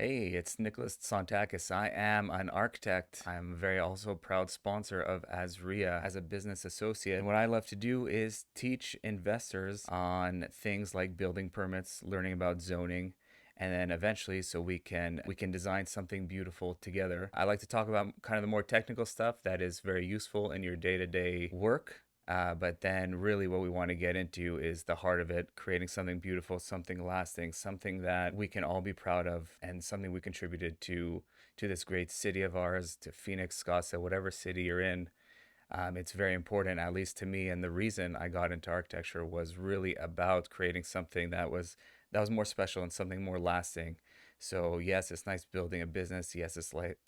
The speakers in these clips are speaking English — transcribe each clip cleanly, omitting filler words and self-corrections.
Hey, it's Nicholas Tsontakis. I am an architect. I'm a very also proud sponsor of Azreia as a business associate. And what I love to do is teach investors on things like building permits, learning about zoning, and then eventually so we can design something beautiful together. I like to talk about kind of the more technical stuff that is very useful in your day-to-day work. But then, really, what we want to get into is the heart of it, creating something beautiful, something lasting, something that we can all be proud of, and something we contributed to this great city of ours, to Phoenix, Scottsdale, whatever city you're in. It's very important, at least to me. And the reason I got into architecture was really about creating something that was more special and something more lasting. So yes, it's nice building a business. Yes, it's like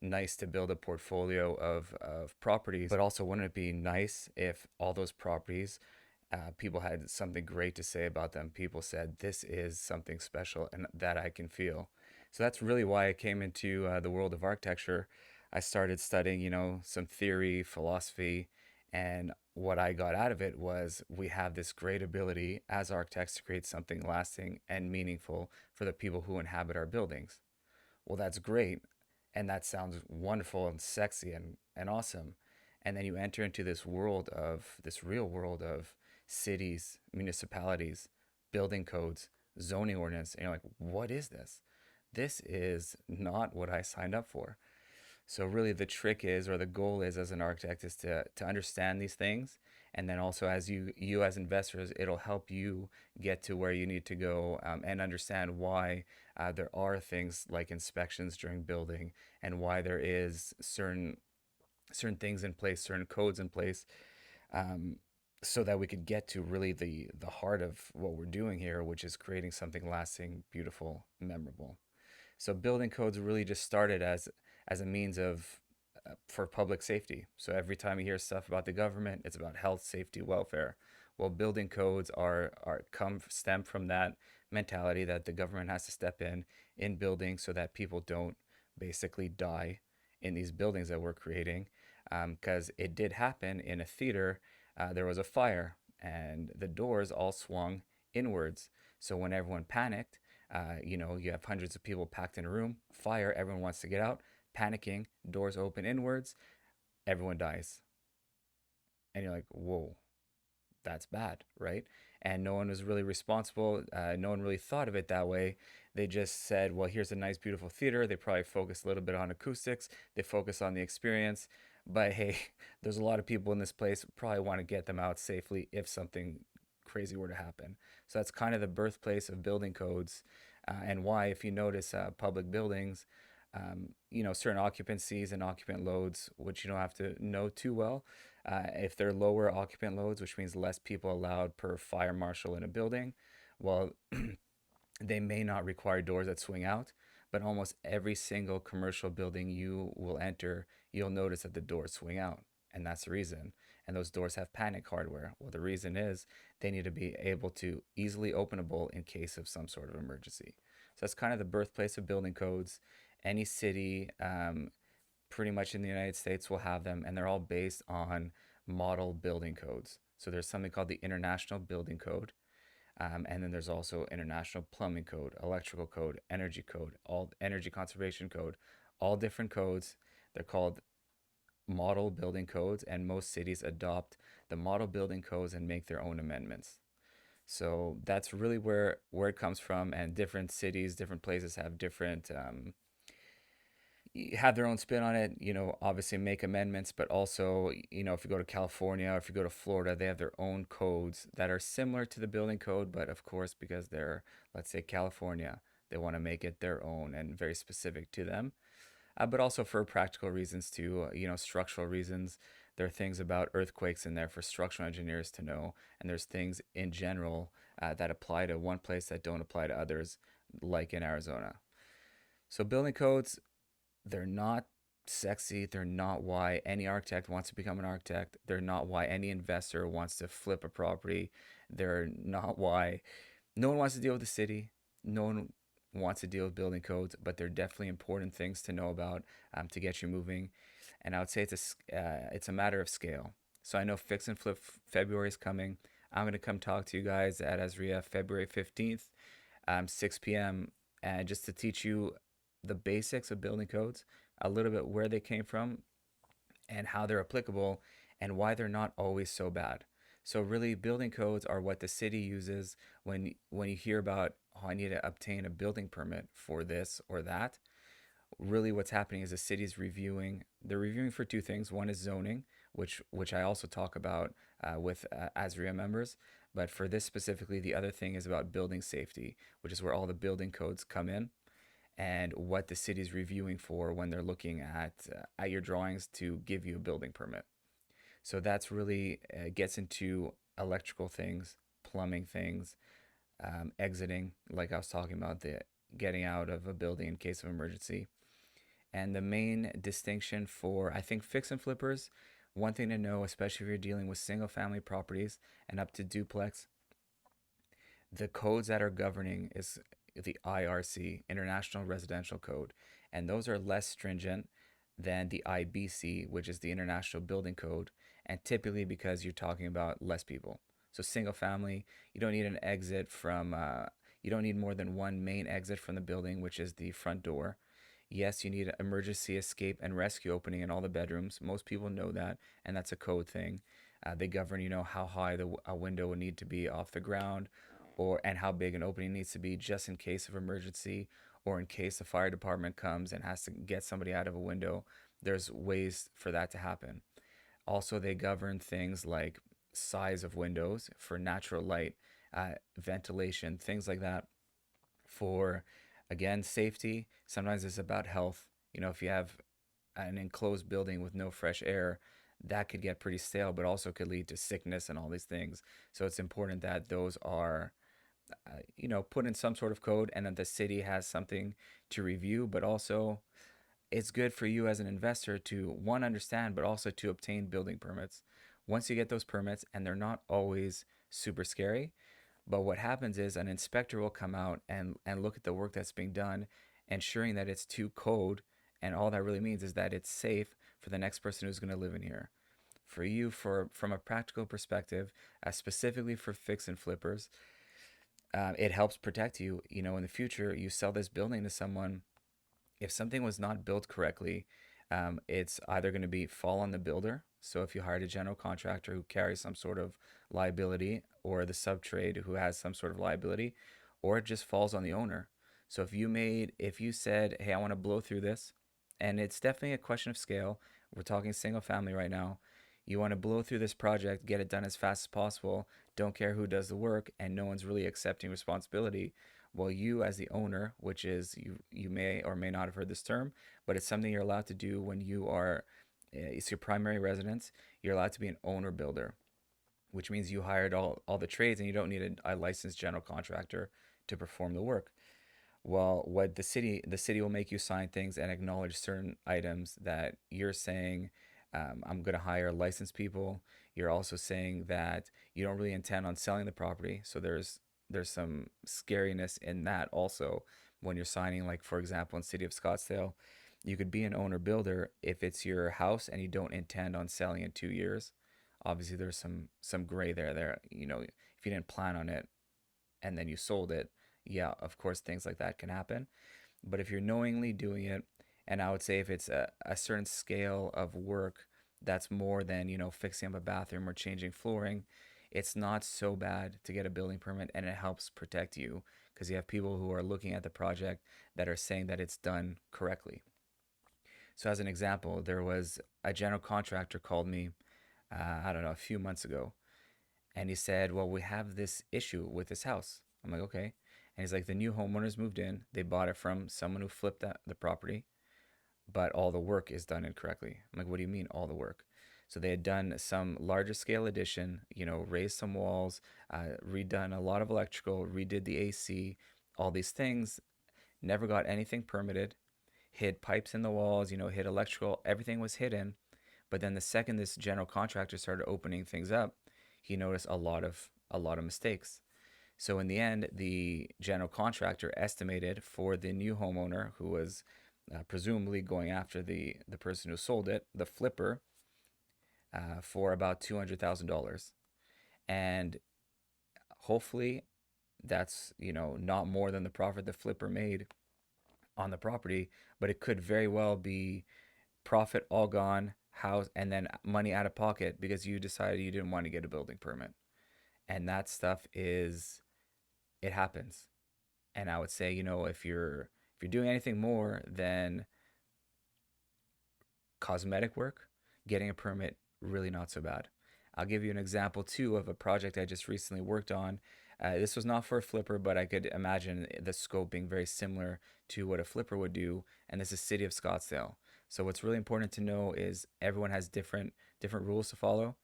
nice to build a portfolio of properties, but also wouldn't it be nice if all those properties, people had something great to say about them? People said, this is something special and that I can feel. So that's really why I came into the world of architecture. I started studying, some theory, philosophy, and what I got out of it was we have this great ability as architects to create something lasting and meaningful for the people who inhabit our buildings. Well, that's great. And that sounds wonderful and sexy and awesome. And then you enter into this real world of cities, municipalities, building codes, zoning ordinance. And you're like, what is this? This is not what I signed up for. So really the trick is, or the goal is as an architect, is to understand these things. And then also as you as investors, it'll help you get to where you need to go, and understand why there are things like inspections during building, and why there is certain things in place, certain codes in place, um, so that we could get to really the heart of what we're doing here, which is creating something lasting, beautiful, memorable. So building codes really just started as a means of for public safety. So every time you hear stuff about the government, it's about health, safety, welfare. Well, building codes are come stem from that mentality that the government has to step in buildings so that people don't basically die in these buildings that we're creating. Because it did happen in a theater. There was a fire and the doors all swung inwards. So when everyone panicked, you have hundreds of people packed in a room, fire, everyone wants to get out, panicking, doors open inwards, everyone dies. And you're like, whoa, that's bad, right? And no one was really responsible. No one really thought of it that way. They just said, well, here's a nice, beautiful theater. They probably focus a little bit on acoustics, they focus on the experience. But hey, there's a lot of people in this place, probably want to get them out safely if something crazy were to happen. So that's kind of the birthplace of building codes, and why, if you notice, public buildings, certain occupancies and occupant loads, which you don't have to know too well. If they're lower occupant loads, which means less people allowed per fire marshal in a building, well, they may not require doors that swing out, but almost every single commercial building you will enter, you'll notice that the doors swing out. And that's the reason. And those doors have panic hardware. Well, the reason is they need to be able to easily openable in case of some sort of emergency. So that's kind of the birthplace of building codes. Any city, pretty much in the United States, will have them, and they're all based on model building codes. So there's something called the International Building Code, and then there's also International Plumbing Code, Electrical Code, all Energy Conservation Code, all different codes. They're called model building codes, and most cities adopt the model building codes and make their own amendments. So that's really where it comes from, and different cities, different places have different have their own spin on it, obviously make amendments, but also, if you go to California or if you go to Florida, they have their own codes that are similar to the building code, but of course, because they're, let's say, California, they want to make it their own and very specific to them. But also for practical reasons too, structural reasons. There are things about earthquakes in there for structural engineers to know, and there's things in general that apply to one place that don't apply to others, like in Arizona. So building codes, they're not sexy. They're not why any architect wants to become an architect. They're not why any investor wants to flip a property. They're not why no one wants to deal with the city. No one wants to deal with building codes, but they're definitely important things to know about, to get you moving. And I would say it's a matter of scale. So I know Fix and Flip February is coming. I'm gonna come talk to you guys at Azreia February 15th, 6 p.m. and just to teach you the basics of building codes, a little bit where they came from, and how they're applicable, and why they're not always so bad. So really, building codes are what the city uses when you hear about, oh, I need to obtain a building permit for this or that. Really, what's happening is the city's reviewing. They're reviewing for two things. One is zoning, which I also talk about with Azreia members. But for this specifically, the other thing is about building safety, which is where all the building codes come in, and what the city's reviewing for when they're looking at your drawings to give you a building permit. So that's really gets into electrical things, plumbing things, exiting, like I was talking about, the getting out of a building in case of emergency. And the main distinction for, I think, fix and flippers, one thing to know, especially if you're dealing with single family properties and up to duplex, the codes that are governing is the IRC, International Residential Code, and those are less stringent than the IBC, which is the International Building Code, and typically because you're talking about less people. So single family, you don't need an exit from, you don't need more than one main exit from the building, which is the front door. Yes, you need emergency escape and rescue opening in all the bedrooms. Most people know that, and that's a code thing. They govern, how high a window would need to be off the ground, or and how big an opening needs to be just in case of emergency, or in case the fire department comes and has to get somebody out of a window. There's ways for that to happen. Also, they govern things like size of windows for natural light, ventilation, things like that. For, again, safety, sometimes it's about health. If you have an enclosed building with no fresh air, that could get pretty stale, but also could lead to sickness and all these things. So it's important that those are put in some sort of code, and that the city has something to review. But also, it's good for you as an investor to, one, understand, but also to obtain building permits. Once you get those permits, and they're not always super scary, but what happens is an inspector will come out and look at the work that's being done, ensuring that it's to code. And all that really means is that it's safe for the next person who's going to live in here. For you, from a practical perspective, specifically for fix and flippers, it helps protect you. In the future, you sell this building to someone. If something was not built correctly, it's either going to be fall on the builder. So if you hired a general contractor who carries some sort of liability, or the subtrade who has some sort of liability, or it just falls on the owner. So if you said, hey, I want to blow through this, and it's definitely a question of scale. We're talking single family right now. You want to blow through this project, get it done as fast as possible, don't care who does the work, and no one's really accepting responsibility. Well, you as the owner, which is, you may or may not have heard this term, but it's something you're allowed to do when it's your primary residence. You're allowed to be an owner builder, which means you hired all the trades, and you don't need a licensed general contractor to perform the work. Well, what the city will make you sign things and acknowledge certain items that you're saying, I'm going to hire licensed people. You're also saying that you don't really intend on selling the property. So there's some scariness in that also, when you're signing, like for example in City of Scottsdale, you could be an owner builder if it's your house and you don't intend on selling in 2 years. Obviously, there's some gray there. If you didn't plan on it and then you sold it, yeah, of course things like that can happen. But if you're knowingly doing it, and I would say if it's a certain scale of work that's more than, fixing up a bathroom or changing flooring, it's not so bad to get a building permit, and it helps protect you because you have people who are looking at the project that are saying that it's done correctly. So, as an example, there was a general contractor called me, I don't know, a few months ago, and he said, well, we have this issue with this house. I'm like, okay. And he's like, the new homeowners moved in. They bought it from someone who flipped the property, but all the work is done incorrectly. I'm like, what do you mean all the work? So they had done some larger scale addition, raised some walls, redone a lot of electrical, redid the AC, all these things, never got anything permitted, hid pipes in the walls, hid electrical, everything was hidden. But then the second this general contractor started opening things up, he noticed a lot of mistakes. So in the end, the general contractor estimated for the new homeowner, who was presumably going after the person who sold it, the flipper, for about $200,000. And hopefully that's, not more than the profit the flipper made on the property, but it could very well be profit all gone, house, and then money out of pocket because you decided you didn't want to get a building permit. And that stuff is, it happens. And I would say, if you're doing anything more than cosmetic work, getting a permit, really not so bad. I'll give you an example too of a project I just recently worked on. This was not for a flipper, but I could imagine the scope being very similar to what a flipper would do. And this is City of Scottsdale. So what's really important to know is everyone has different rules to follow.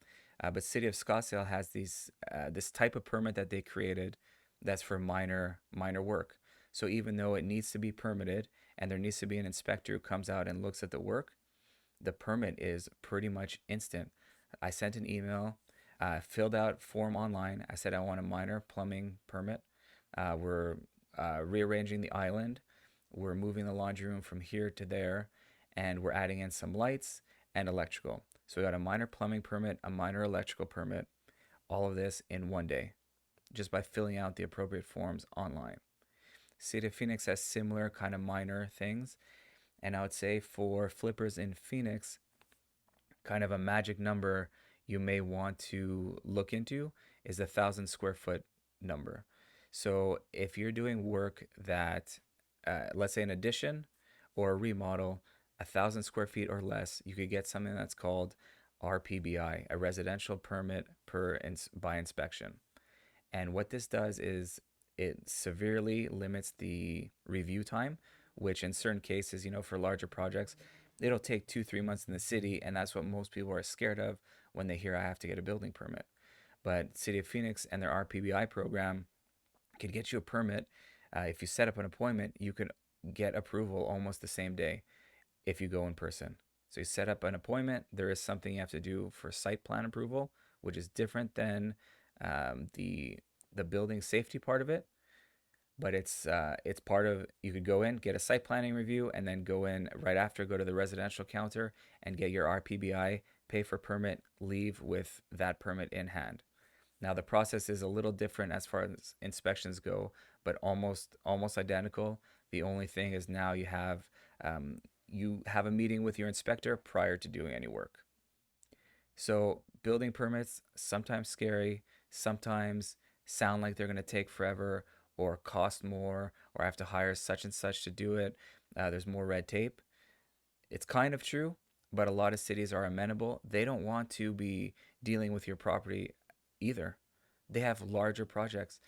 But City of Scottsdale has this type of permit that they created that's for minor work. So even though it needs to be permitted and there needs to be an inspector who comes out and looks at the work, the permit is pretty much instant. I sent an email, filled out form online. I said I want a minor plumbing permit. We're rearranging the island. We're moving the laundry room from here to there, and we're adding in some lights and electrical. So we got a minor plumbing permit, a minor electrical permit, all of this in one day, just by filling out the appropriate forms online. City of Phoenix has similar kind of minor things. And I would say for flippers in Phoenix, kind of a magic number you may want to look into is the 1,000 square foot number. So if you're doing work that, let's say an addition or a remodel, 1,000 square feet or less, you could get something that's called RPBI, a residential permit by inspection. And what this does is it severely limits the review time, which in certain cases, for larger projects, it'll take 2, 3 months in the city. And that's what most people are scared of when they hear I have to get a building permit. But City of Phoenix and their RPBI program could get you a permit. If you set up an appointment, you could get approval almost the same day if you go in person. So you set up an appointment. There is something you have to do for site plan approval, which is different than the building safety part of it. But it's part of, you could go in, get a site planning review, and then go in right after, go to the residential counter and get your RPBI, pay for permit, leave with that permit in hand. Now the process is a little different as far as inspections go, but almost identical. The only thing is now you have a meeting with your inspector prior to doing any work. So building permits, sometimes scary, sometimes sound like they're going to take forever or cost more, or I have to hire such and such to do it. There's more red tape. It's kind of true, but a lot of cities are amenable. They don't want to be dealing with your property either. They have larger projects.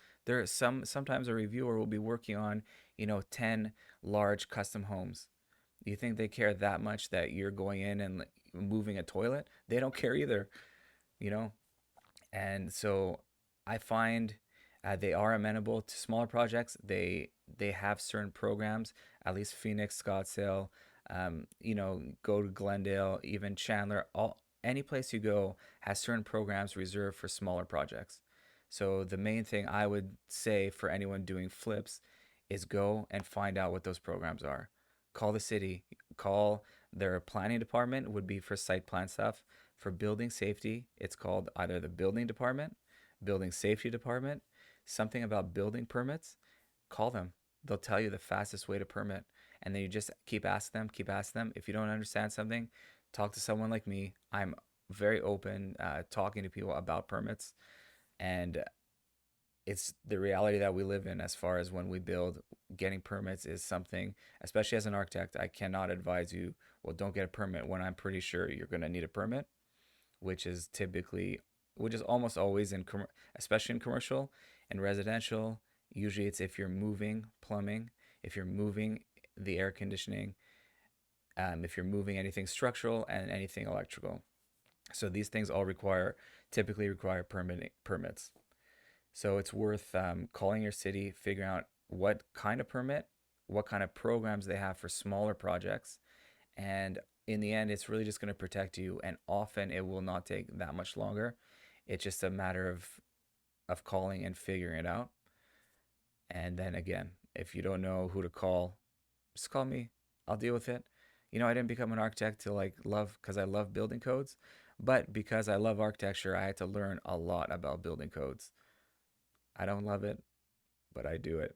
Sometimes a reviewer will be working on, 10 large custom homes. Do you think they care that much that you're going in and moving a toilet? They don't care either, you know? And so I find they are amenable to smaller projects. They have certain programs, at least Phoenix, Scottsdale, go to Glendale, even Chandler. Any place you go has certain programs reserved for smaller projects. So the main thing I would say for anyone doing flips is go and find out what those programs are. Call the city, call their planning department, would be for site plan stuff. For building safety, it's called either the building department, building safety department, something about building permits. Call them. They'll tell you the fastest way to permit. And then you just keep asking them, keep asking them. If you don't understand something, talk to someone like me. I'm very open talking to people about permits. And it's the reality that we live in as far as when we build. Getting permits is something, especially as an architect, I cannot advise you, well, don't get a permit when I'm pretty sure you're going to need a permit, which is almost always especially in commercial and residential. Usually it's if you're moving plumbing, if you're moving the air conditioning, if you're moving anything structural and anything electrical. So these things all typically require permits. So it's worth calling your city, figuring out what kind of permit, what kind of programs they have for smaller projects. And in the end, it's really just going to protect you. And often it will not take that much longer. It's just a matter of calling and figuring it out. And then again, if you don't know who to call, just call me. I'll deal with it. I didn't become an architect to love because I love building codes, but because I love architecture, I had to learn a lot about building codes. I don't love it, but I do it.